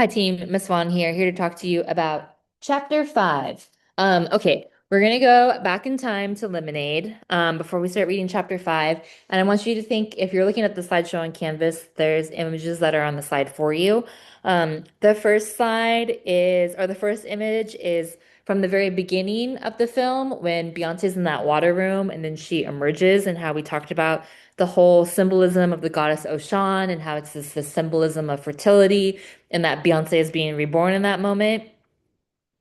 Hi team, Miss Swan here to talk to you about chapter five. Okay, we're gonna go back in time to Lemonade before we start reading chapter five. And I want you to think, if you're looking at the slideshow on Canvas, there's images that are on the slide for you. The first slide is, or the first image is from the very beginning of the film when Beyonce's in that water room and then she emerges, and how we talked about the whole symbolism of the goddess Oshun and how it's this symbolism of fertility and that Beyonce is being reborn in that moment.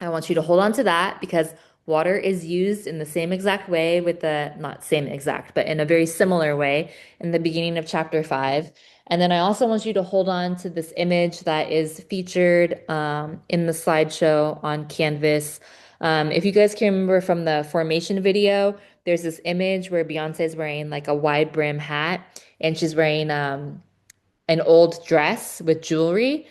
I want you to hold on to that because water is used in the same exact way with the, not same exact, but in a very similar way in the beginning of chapter five. And then I also want you to hold on to this image that is featured in the slideshow on Canvas. If you guys can remember from the formation video, there's this image where Beyonce is wearing like a wide brim hat and she's wearing an old dress with jewelry.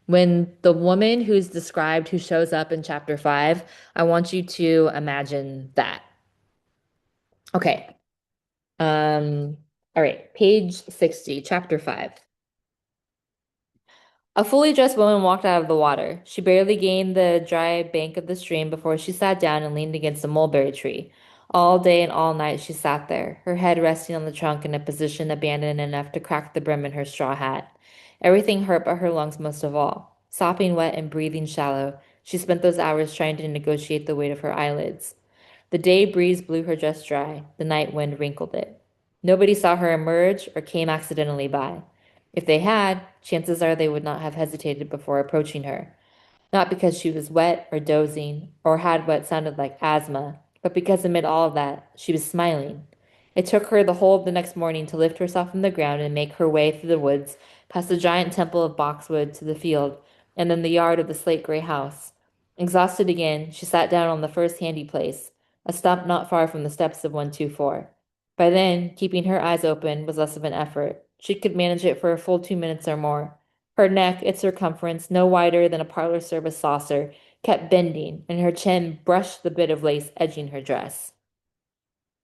When the woman who's described who shows up in chapter five, I want you to imagine that. Okay. Um, all right, page 60, chapter five. A fully dressed woman walked out of the water. She barely gained the dry bank of the stream before she sat down and leaned against a mulberry tree. All day and all night she sat there, her head resting on the trunk in a position abandoned enough to crack the brim in her straw hat. Everything hurt but her lungs most of all. Sopping wet and breathing shallow, she spent those hours trying to negotiate the weight of her eyelids. The day breeze blew her dress dry, the night wind wrinkled it. Nobody saw her emerge or came accidentally by. If they had, chances are they would not have hesitated before approaching her. Not because she was wet or dozing or had what sounded like asthma, but because amid all of that, she was smiling. It took her the whole of the next morning to lift herself from the ground and make her way through the woods, past the giant temple of boxwood to the field, and then the yard of the slate gray house. Exhausted again, she sat down on the first handy place, a stump not far from the steps of 124. By then, keeping her eyes open was less of an effort. She could manage it for a full 2 minutes or more. Her neck, its circumference, no wider than a parlor service saucer, kept bending, and her chin brushed the bit of lace edging her dress.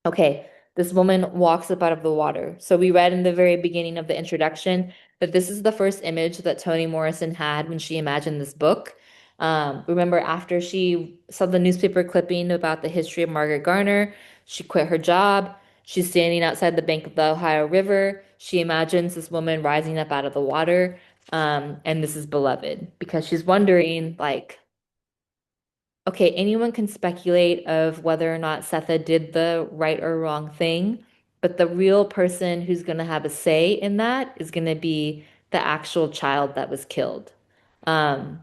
Okay, this woman walks up out of the water. So we read in the very beginning of the introduction that this is the first image that Toni Morrison had when she imagined this book. Remember, after she saw the newspaper clipping about the history of Margaret Garner, she quit her job. She's standing outside the bank of the Ohio River. She imagines this woman rising up out of the water. And this is beloved because she's wondering, like, okay, anyone can speculate of whether or not Setha did the right or wrong thing, but the real person who's going to have a say in that is going to be the actual child that was killed. Um,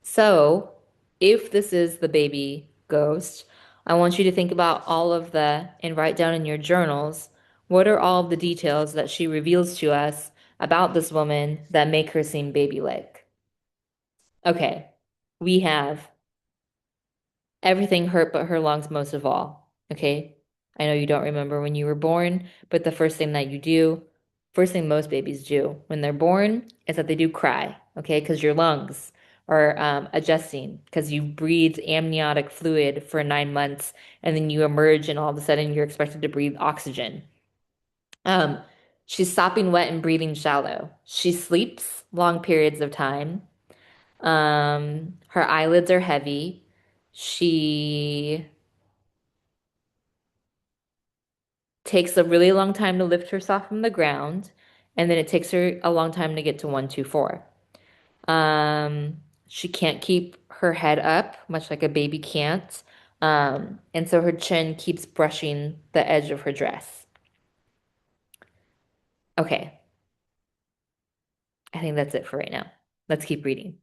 so if this is the baby ghost, I want you to think about all of the, and write down in your journals, what are all of the details that she reveals to us about this woman that make her seem baby-like? Okay, we have everything hurt but her lungs most of all. Okay. I know you don't remember when you were born, but the first thing that you do, first thing most babies do when they're born is that they do cry. Okay. Because your lungs are adjusting because you breathe amniotic fluid for 9 months and then you emerge and all of a sudden you're expected to breathe oxygen. Um, she's sopping wet and breathing shallow. She sleeps long periods of time. Her eyelids are heavy. She takes a really long time to lift herself from the ground, and then it takes her a long time to get to 124. She can't keep her head up, much like a baby can't. And so her chin keeps brushing the edge of her dress. Okay, I think that's it for right now. Let's keep reading.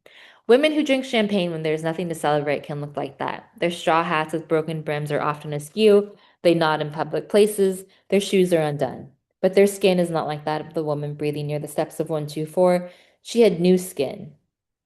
Women who drink champagne when there's nothing to celebrate can look like that. Their straw hats with broken brims are often askew. They nod in public places. Their shoes are undone. But their skin is not like that of the woman breathing near the steps of 124. She had new skin,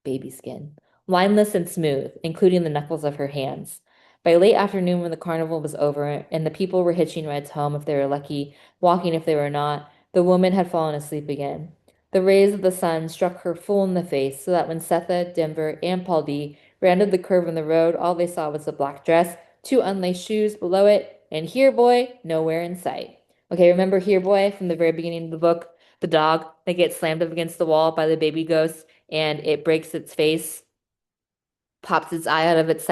baby skin, lineless and smooth, including the knuckles of her hands. By late afternoon, when the carnival was over and the people were hitching rides home if they were lucky, walking if they were not, the woman had fallen asleep again. The rays of the sun struck her full in the face, so that when Setha, Denver, and Paul D rounded the curve in the road, all they saw was a black dress, two unlaced shoes below it, and Here Boy nowhere in sight. Okay, remember Here Boy from the very beginning of the book? The dog that gets slammed up against the wall by the baby ghost, and it breaks its face, pops its eye out of its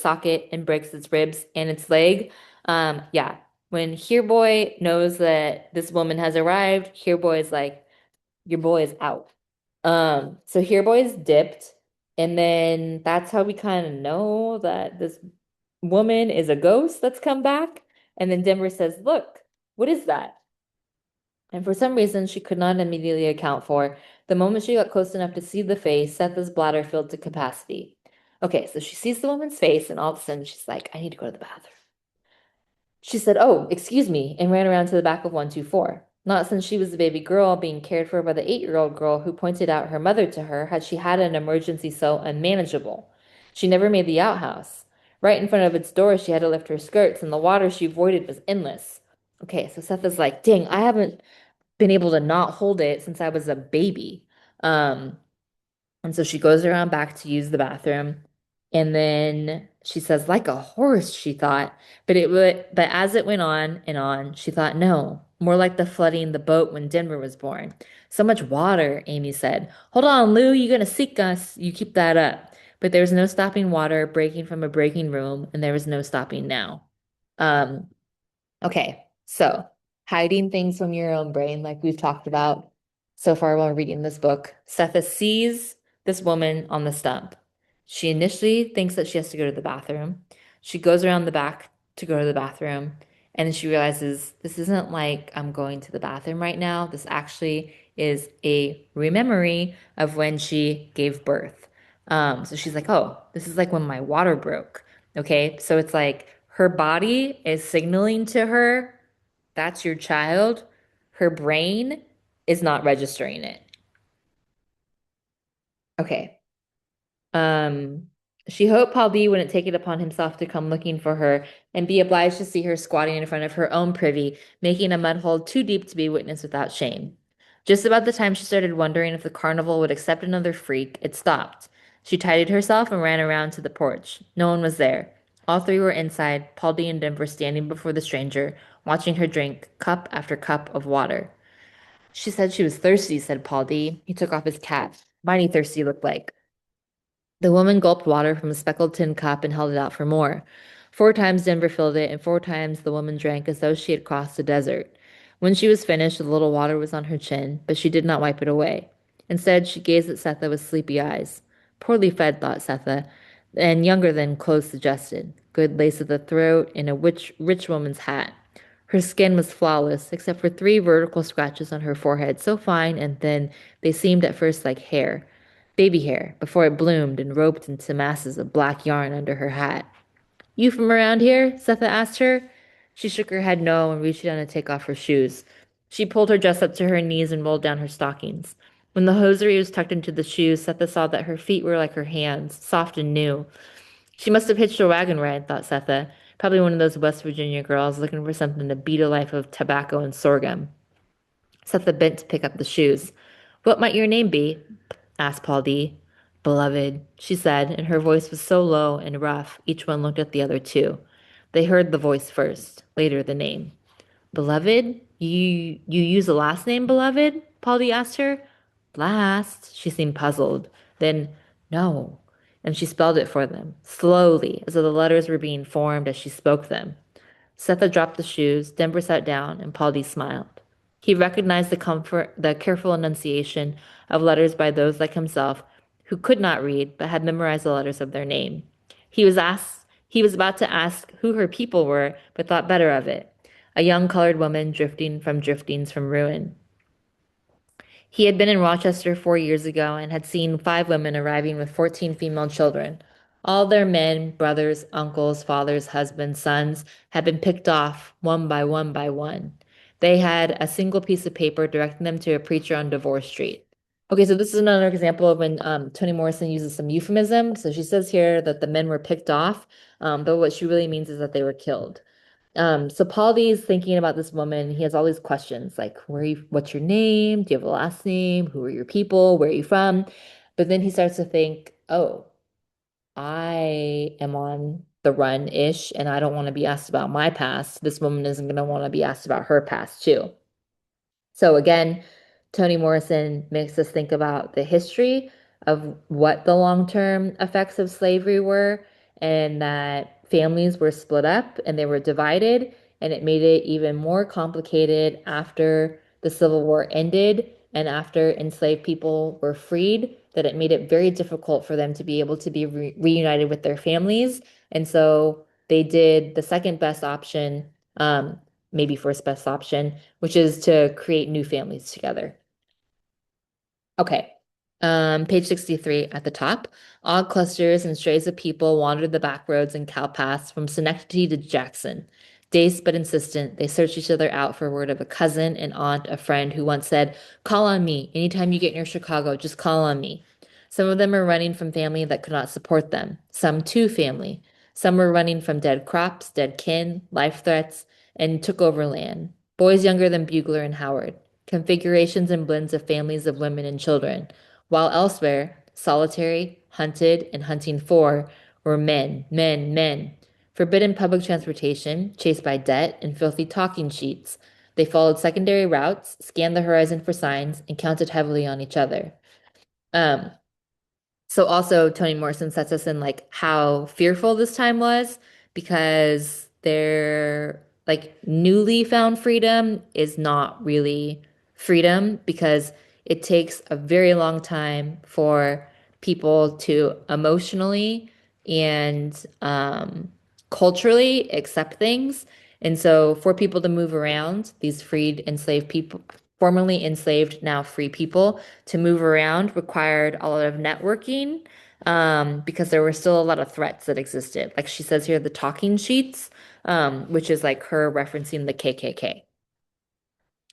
socket, and breaks its ribs and its leg. Yeah. When Here Boy knows that this woman has arrived, Here Boy is like, your boy is out. So Here Boy is dipped, and then that's how we kind of know that this woman is a ghost that's come back. And then Denver says, "Look, what is that?" And for some reason she could not immediately account for. The moment she got close enough to see the face, Seth's bladder filled to capacity. Okay, so she sees the woman's face, and all of a sudden she's like, I need to go to the bathroom. She said, "Oh, excuse me," and ran around to the back of 124. Not since she was a baby girl being cared for by the 8-year-old girl who pointed out her mother to her had she had an emergency so unmanageable. She never made the outhouse. Right in front of its door, she had to lift her skirts, and the water she avoided was endless. Okay, so Seth is like, dang, I haven't been able to not hold it since I was a baby. Um, and so she goes around back to use the bathroom. And then she says, like a horse, she thought. But as it went on and on, she thought, no, more like the flooding the boat when Denver was born. So much water, Amy said. Hold on, Lou, you're gonna sink us. You keep that up. But there was no stopping water breaking from a breaking room, and there was no stopping now. Um, Okay, so hiding things from your own brain, like we've talked about so far while reading this book. Setha sees this woman on the stump. She initially thinks that she has to go to the bathroom. She goes around the back to go to the bathroom, and then she realizes this isn't like I'm going to the bathroom right now. This actually is a rememory of when she gave birth. So she's like, oh, this is like when my water broke. Okay, so it's like her body is signaling to her that's your child. Her brain is not registering it. Okay. Um, she hoped Paul D wouldn't take it upon himself to come looking for her and be obliged to see her squatting in front of her own privy, making a mud hole too deep to be witnessed without shame. Just about the time she started wondering if the carnival would accept another freak, it stopped. She tidied herself and ran around to the porch. No one was there. All three were inside, Paul D and Denver standing before the stranger, watching her drink cup after cup of water. She said she was thirsty, said Paul D. He took off his cap. Mighty thirsty looked like. The woman gulped water from a speckled tin cup and held it out for more. 4 times Denver filled it, and 4 times the woman drank as though she had crossed a desert. When she was finished, the little water was on her chin, but she did not wipe it away. Instead, she gazed at Setha with sleepy eyes. Poorly fed, thought Setha, and younger than clothes suggested. Good lace at the throat and a rich woman's hat. Her skin was flawless, except for 3 vertical scratches on her forehead, so fine and thin they seemed at first like hair. Baby hair, before it bloomed and roped into masses of black yarn under her hat. You from around here? Setha asked her. She shook her head no and reached down to take off her shoes. She pulled her dress up to her knees and rolled down her stockings. When the hosiery was tucked into the shoes, Setha saw that her feet were like her hands, soft and new. She must have hitched a wagon ride, thought Setha. Probably one of those West Virginia girls looking for something to beat a life of tobacco and sorghum. Setha bent to pick up the shoes. What might your name be? Asked Paul D. Beloved, she said, and her voice was so low and rough, each one looked at the other two. They heard the voice first, later the name. Beloved? You use a last name, beloved? Paul D asked her. Last? She seemed puzzled. Then, no. And she spelled it for them, slowly, as though the letters were being formed as she spoke them. Setha dropped the shoes, Denver sat down, and Paul D smiled. He recognized the careful enunciation of letters by those like himself who could not read but had memorized the letters of their name. He was about to ask who her people were, but thought better of it. A young colored woman drifting from driftings from ruin. He had been in Rochester 4 years ago and had seen 5 women arriving with 14 female children. All their men, brothers, uncles, fathers, husbands, sons had been picked off one by one by one. They had a single piece of paper directing them to a preacher on Divorce Street. Okay, so this is another example of when Toni Morrison uses some euphemism. So she says here that the men were picked off, but what she really means is that they were killed. So Paul D is thinking about this woman. He has all these questions like, what's your name? Do you have a last name? Who are your people? Where are you from? But then he starts to think, oh, I am on the run-ish, and I don't want to be asked about my past. This woman isn't going to want to be asked about her past too. So again, Toni Morrison makes us think about the history of what the long-term effects of slavery were, and that families were split up and they were divided, and it made it even more complicated after the Civil War ended and after enslaved people were freed, that it made it very difficult for them to be able to be reunited with their families. And so they did the second best option, maybe first best option, which is to create new families together. Okay. Page 63 at the top. Odd clusters and strays of people wandered the back roads and cow paths from Schenectady to Jackson. Dazed but insistent, they searched each other out for word of a cousin, an aunt, a friend who once said, "Call on me. Anytime you get near Chicago, just call on me." Some of them were running from family that could not support them, some to family. Some were running from dead crops, dead kin, life threats, and took over land. Boys younger than Bugler and Howard, configurations and blends of families of women and children, while elsewhere, solitary, hunted, and hunting for were men, men, men. Forbidden public transportation, chased by debt and filthy talking sheets. They followed secondary routes, scanned the horizon for signs, and counted heavily on each other. Um, so also Toni Morrison sets us in like how fearful this time was because their like newly found freedom is not really freedom because it takes a very long time for people to emotionally and culturally accept things. And so for people to move around, these freed enslaved people, formerly enslaved, now free people, to move around required a lot of networking because there were still a lot of threats that existed. Like she says here, the talking sheets, which is like her referencing the KKK.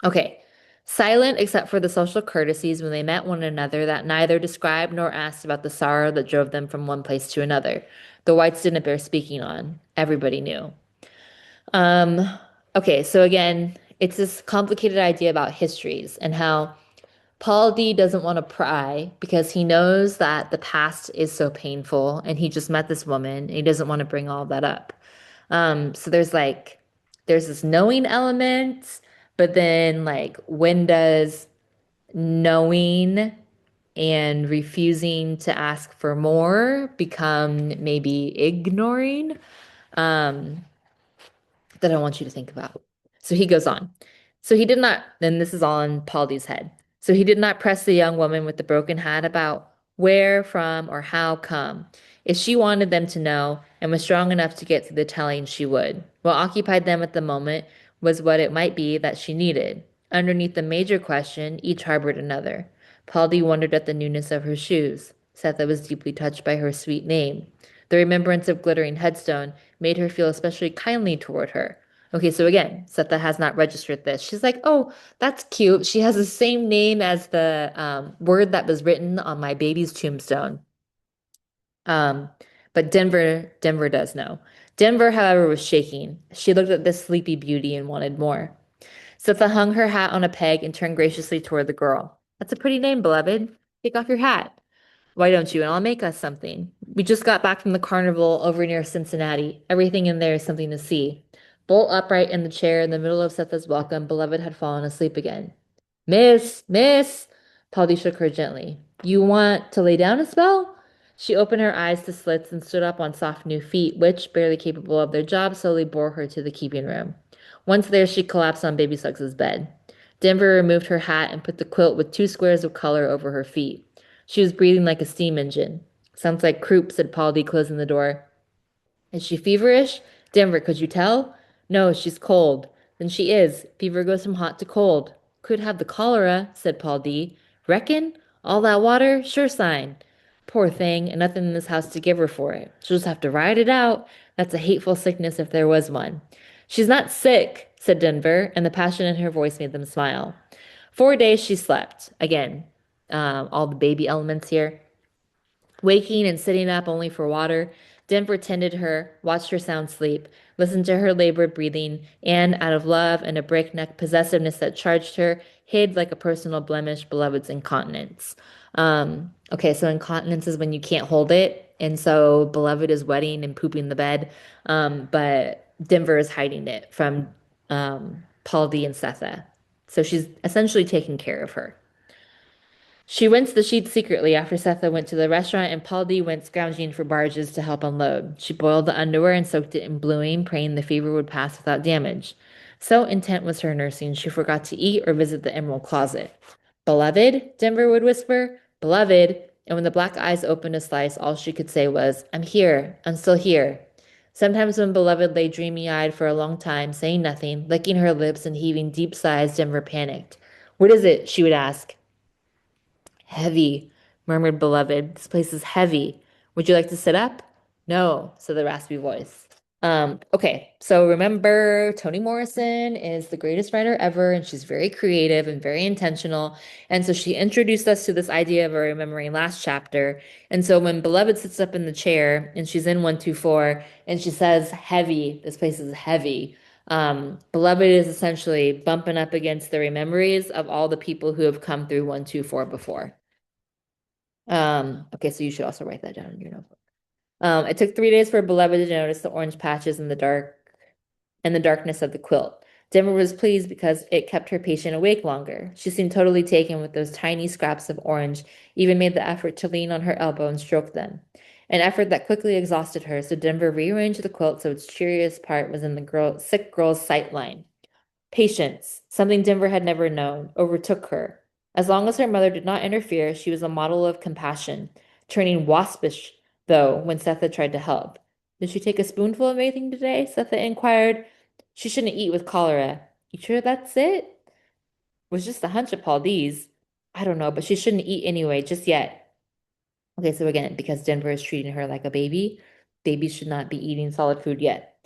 Okay. Silent except for the social courtesies when they met one another that neither described nor asked about the sorrow that drove them from one place to another. The whites didn't bear speaking on. Everybody knew. Um, okay, so again, it's this complicated idea about histories and how Paul D doesn't want to pry because he knows that the past is so painful and he just met this woman and he doesn't want to bring all that up. So there's this knowing element, but then like when does knowing and refusing to ask for more become maybe ignoring? Um, that I want you to think about. So he goes on. So he did not, and this is on Paul D's head. So he did not press the young woman with the broken hat about where, from, or how come. If she wanted them to know and was strong enough to get through the telling, she would. What occupied them at the moment was what it might be that she needed. Underneath the major question, each harbored another. Paul D wondered at the newness of her shoes. Setha was deeply touched by her sweet name. The remembrance of glittering headstone made her feel especially kindly toward her. Okay, so again, Setha has not registered this. She's like, oh, that's cute. She has the same name as the word that was written on my baby's tombstone. Um, but Denver does know. Denver, however, was shaking. She looked at this sleepy beauty and wanted more. Setha hung her hat on a peg and turned graciously toward the girl. That's a pretty name, beloved. Take off your hat. Why don't you? And I'll make us something. We just got back from the carnival over near Cincinnati. Everything in there is something to see. Bolt upright in the chair in the middle of Setha's welcome, beloved had fallen asleep again. Miss, miss, Polly shook her gently. You want to lay down a spell? She opened her eyes to slits and stood up on soft new feet, which, barely capable of their job, slowly bore her to the keeping room. Once there, she collapsed on Baby Suggs's bed. Denver removed her hat and put the quilt with two squares of color over her feet. She was breathing like a steam engine. Sounds like croup, said Paul D, closing the door. Is she feverish? Denver, could you tell? No, she's cold. Then she is. Fever goes from hot to cold. Could have the cholera, said Paul D. Reckon? All that water? Sure sign. Poor thing, and nothing in this house to give her for it. She'll just have to ride it out. That's a hateful sickness if there was one. She's not sick, said Denver, and the passion in her voice made them smile. 4 days she slept. Again, all the baby elements here. Waking and sitting up only for water, Denver tended her, watched her sound sleep, listened to her labored breathing, and, out of love and a breakneck possessiveness that charged her, hid like a personal blemish beloved's incontinence. Okay, so incontinence is when you can't hold it, and so beloved is wetting and pooping the bed, but Denver is hiding it from Paul D and Setha. So she's essentially taking care of her. She rinsed the sheets secretly after Setha went to the restaurant, and Paul D went scrounging for barges to help unload. She boiled the underwear and soaked it in bluing, praying the fever would pass without damage. So intent was her nursing, she forgot to eat or visit the emerald closet. Beloved, Denver would whisper, beloved. And when the black eyes opened a slice, all she could say was, I'm here. I'm still here. Sometimes when Beloved lay dreamy-eyed for a long time, saying nothing, licking her lips and heaving deep sighs, Denver panicked. What is it? She would ask. Heavy, murmured Beloved. This place is heavy. Would you like to sit up? No, said the raspy voice. Okay, so remember, Toni Morrison is the greatest writer ever, and she's very creative and very intentional. And so she introduced us to this idea of a remembering last chapter. And so when Beloved sits up in the chair and she's in 124 and she says, heavy, this place is heavy. Beloved is essentially bumping up against the memories of all the people who have come through 124 before. Okay, so you should also write that down in your notebook. It took 3 days for Beloved to notice the orange patches in the darkness of the quilt. Denver was pleased because it kept her patient awake longer. She seemed totally taken with those tiny scraps of orange, even made the effort to lean on her elbow and stroke them. An effort that quickly exhausted her, so Denver rearranged the quilt so its cheeriest part was in the sick girl's sight line. Patience, something Denver had never known, overtook her. As long as her mother did not interfere, she was a model of compassion, turning waspish, though, when Setha tried to help. Did she take a spoonful of anything today? Setha inquired. She shouldn't eat with cholera. You sure that's it? It was just a hunch of Paul D's. I don't know, but she shouldn't eat anyway, just yet. Okay, so again, because Denver is treating her like a baby, babies should not be eating solid food yet.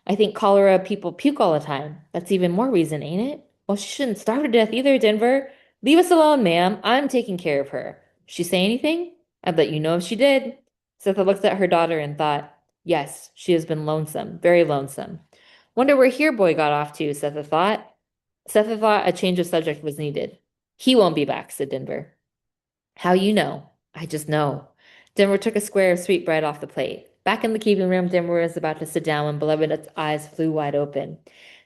I think cholera people puke all the time. That's even more reason, ain't it? Well, she shouldn't starve to death either, Denver. Leave us alone, ma'am. I'm taking care of her. She say anything? I'd let you know if she did. Setha looked at her daughter and thought, yes, she has been lonesome, very lonesome. Wonder where Here Boy got off to, Setha thought. Setha thought a change of subject was needed. He won't be back, said Denver. How you know? I just know. Denver took a square of sweetbread off the plate. Back in the keeping room, Denver was about to sit down when Beloved's eyes flew wide open.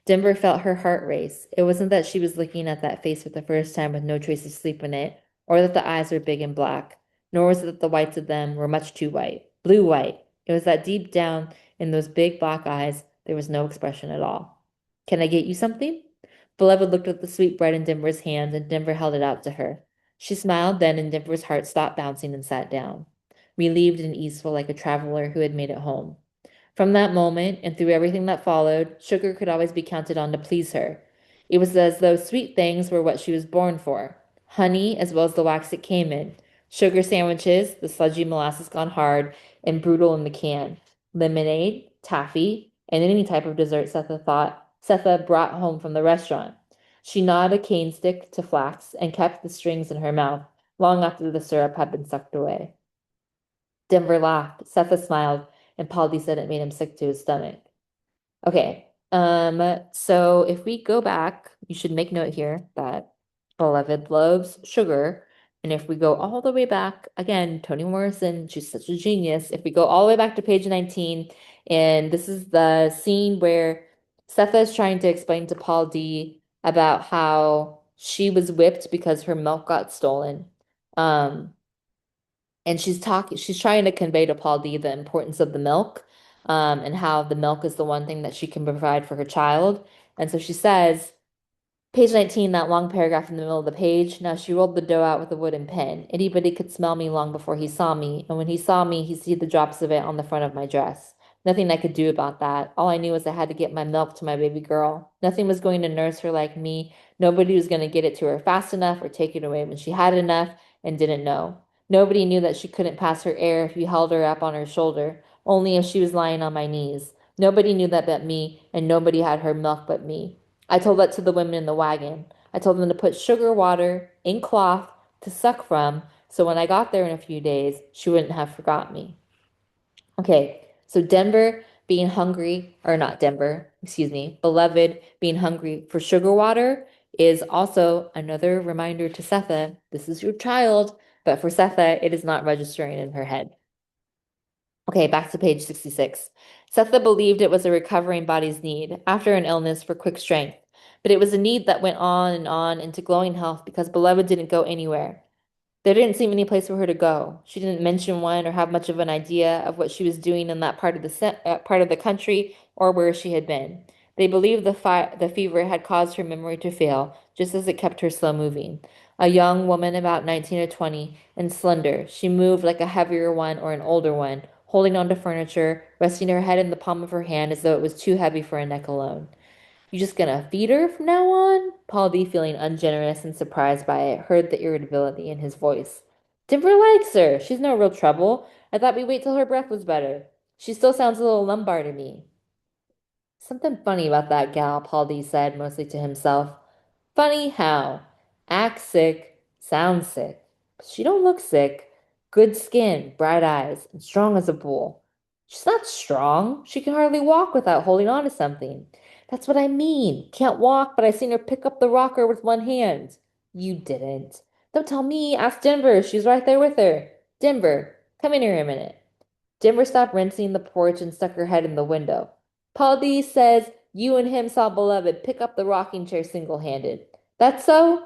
Denver felt her heart race. It wasn't that she was looking at that face for the first time with no trace of sleep in it, or that the eyes were big and black, nor was it that the whites of them were much too white. Blue white. It was that deep down in those big black eyes, there was no expression at all. Can I get you something? Beloved looked at the sweetbread in Denver's hand, and Denver held it out to her. She smiled then, and Denver's heart stopped bouncing and sat down, relieved and easeful like a traveler who had made it home. From that moment, and through everything that followed, sugar could always be counted on to please her. It was as though sweet things were what she was born for, honey as well as the wax it came in, sugar sandwiches, the sludgy molasses gone hard and brutal in the can, lemonade, taffy, and any type of dessert Setha brought home from the restaurant. She gnawed a cane stick to flax and kept the strings in her mouth long after the syrup had been sucked away. Denver laughed. Setha smiled, and Polly said it made him sick to his stomach. Okay. So if we go back, you should make note here that Beloved loves sugar. And if we go all the way back, again, Toni Morrison, she's such a genius. If we go all the way back to page 19, and this is the scene where Setha is trying to explain to Paul D about how she was whipped because her milk got stolen. Um, and she's trying to convey to Paul D the importance of the milk, and how the milk is the one thing that she can provide for her child. And so she says, page 19, that long paragraph in the middle of the page. Now she rolled the dough out with a wooden pen. Anybody could smell me long before he saw me, and when he saw me, he see the drops of it on the front of my dress. Nothing I could do about that. All I knew was I had to get my milk to my baby girl. Nothing was going to nurse her like me. Nobody was going to get it to her fast enough or take it away when she had enough and didn't know. Nobody knew that she couldn't pass her air if you held her up on her shoulder, only if she was lying on my knees. Nobody knew that but me, and nobody had her milk but me. I told that to the women in the wagon. I told them to put sugar water in cloth to suck from, so when I got there in a few days, she wouldn't have forgot me. Okay, so Denver being hungry, or not Denver, excuse me, Beloved being hungry for sugar water is also another reminder to Setha, this is your child, but for Setha, it is not registering in her head. Okay, back to page 66. Setha believed it was a recovering body's need after an illness for quick strength, but it was a need that went on and on into glowing health because Beloved didn't go anywhere. There didn't seem any place for her to go. She didn't mention one or have much of an idea of what she was doing in that part of the country or where she had been. They believed the fever had caused her memory to fail, just as it kept her slow moving. A young woman about 19 or 20 and slender, she moved like a heavier one or an older one, holding onto furniture, resting her head in the palm of her hand as though it was too heavy for a neck alone. You just gonna feed her from now on? Paul D, feeling ungenerous and surprised by it, heard the irritability in his voice. Denver likes her. She's no real trouble. I thought we'd wait till her breath was better. She still sounds a little lumbar to me. Something funny about that gal, Paul D said, mostly to himself. Funny how? Acts sick, sounds sick. But she don't look sick. Good skin, bright eyes, and strong as a bull. She's not strong. She can hardly walk without holding on to something. That's what I mean. Can't walk, but I seen her pick up the rocker with one hand. You didn't. Don't tell me. Ask Denver. She's right there with her. Denver, come in here a minute. Denver stopped rinsing the porch and stuck her head in the window. Paul D says you and him saw Beloved pick up the rocking chair single-handed. That's so?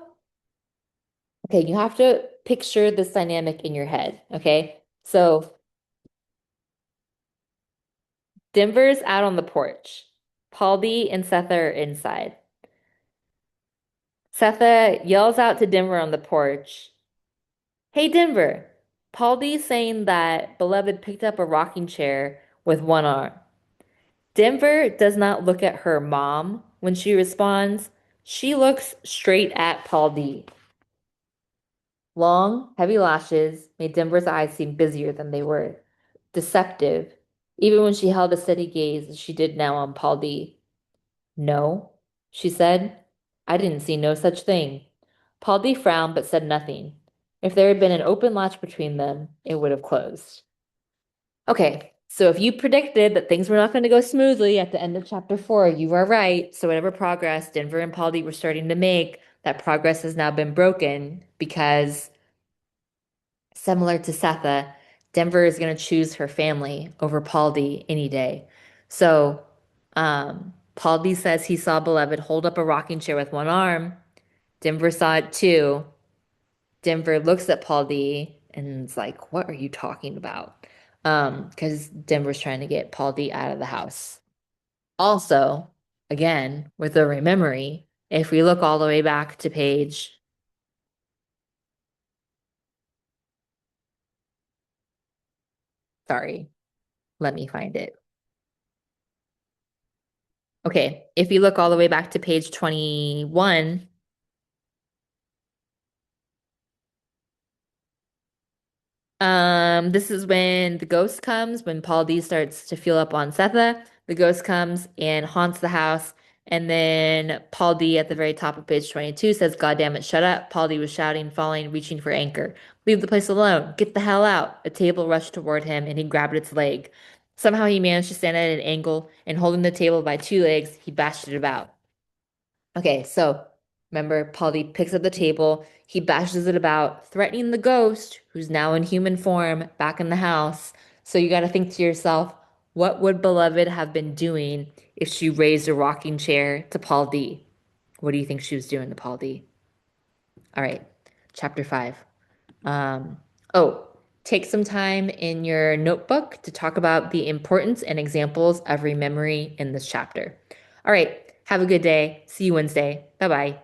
Okay, you have to picture this dynamic in your head, okay? So Denver's out on the porch. Paul D and Setha are inside. Setha yells out to Denver on the porch, Hey Denver, Paul D's saying that Beloved picked up a rocking chair with one arm. Denver does not look at her mom when she responds. She looks straight at Paul D. Long, heavy lashes made Denver's eyes seem busier than they were. Deceptive, even when she held a steady gaze as she did now on Paul D. No, she said. I didn't see no such thing. Paul D frowned but said nothing. If there had been an open latch between them, it would have closed. Okay, so if you predicted that things were not going to go smoothly at the end of chapter 4, you are right. So whatever progress Denver and Paul D were starting to make, that progress has now been broken because similar to Setha, Denver is going to choose her family over Paul D any day. So Paul D says he saw Beloved hold up a rocking chair with one arm. Denver saw it too. Denver looks at Paul D and is like, what are you talking about? Because Denver's trying to get Paul D out of the house. Also, again, with a rememory, if we look all the way back to page, sorry, let me find it. Okay, if you look all the way back to page 21, this is when the ghost comes, when Paul D starts to feel up on Setha. The ghost comes and haunts the house. And then Paul D at the very top of page 22 says, God damn it, shut up. Paul D was shouting, falling, reaching for anchor. Leave the place alone. Get the hell out. A table rushed toward him and he grabbed its leg. Somehow he managed to stand at an angle and holding the table by two legs, he bashed it about. Okay, so remember, Polly picks up the table. He bashes it about, threatening the ghost, who's now in human form, back in the house. So you got to think to yourself, what would Beloved have been doing if she raised a rocking chair to Paul D? What do you think she was doing to Paul D? All right, chapter 5. Um, oh, take some time in your notebook to talk about the importance and examples of rememory in this chapter. All right, have a good day. See you Wednesday. Bye bye.